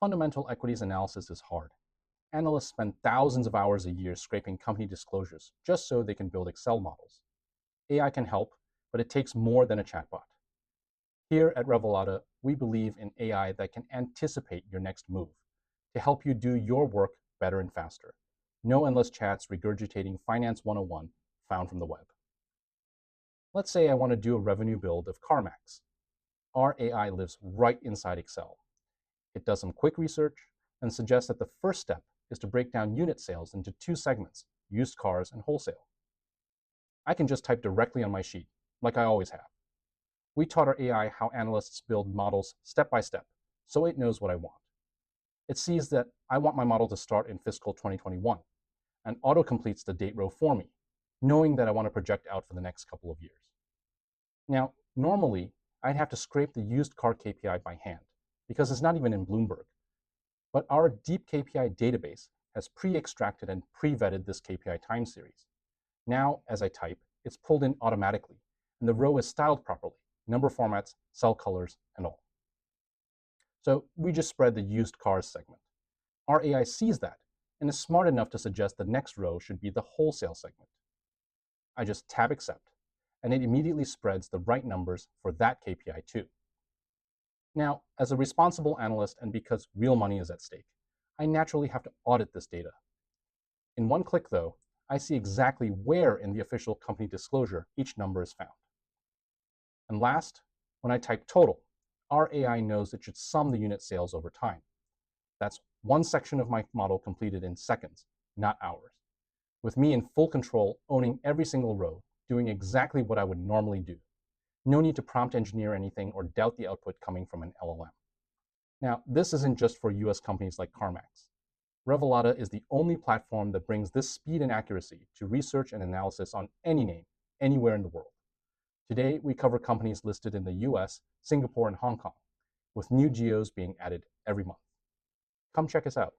Fundamental equities analysis is hard. Analysts spend thousands of hours a year scraping company disclosures just so they can build Excel models. AI can help, but it takes more than a chatbot. Here at Revelata, we believe in AI that can anticipate your next move to help you do your work better and faster. No endless chats regurgitating Finance 101 found from the web. Let's say I want to do a revenue build of CarMax. Our AI lives right inside Excel. It does some quick research and suggests that the first step is to break down unit sales into two segments, used cars and wholesale. I can just type directly on my sheet, like I always have. We taught our AI how analysts build models step by step, so it knows what I want. It sees that I want my model to start in fiscal 2021, and auto-completes the date row for me, knowing that I want to project out for the next couple of years. Now, normally, I'd have to scrape the used car KPI by hand, because it's not even in Bloomberg. But our deepKPI database has pre-extracted and pre-vetted this KPI time series. Now, as I type, it's pulled in automatically, and the row is styled properly, number formats, cell colors, and all. So we just spread the used cars segment. Our AI sees that and is smart enough to suggest the next row should be the wholesale segment. I just tab accept, and it immediately spreads the right numbers for that KPI too. Now, as a responsible analyst and because real money is at stake, I naturally have to audit this data. In one click though, I see exactly where in the official company disclosure each number is found. And last, when I type total, our AI knows it should sum the unit sales over time. That's one section of my model completed in seconds, not hours, with me in full control, owning every single row, doing exactly what I would normally do. No need to prompt engineer anything or doubt the output coming from an LLM. Now, this isn't just for US companies like CarMax. Revelata is the only platform that brings this speed and accuracy to research and analysis on any name, anywhere in the world. Today, we cover companies listed in the US, Singapore, and Hong Kong, with new geos being added every month. Come check us out.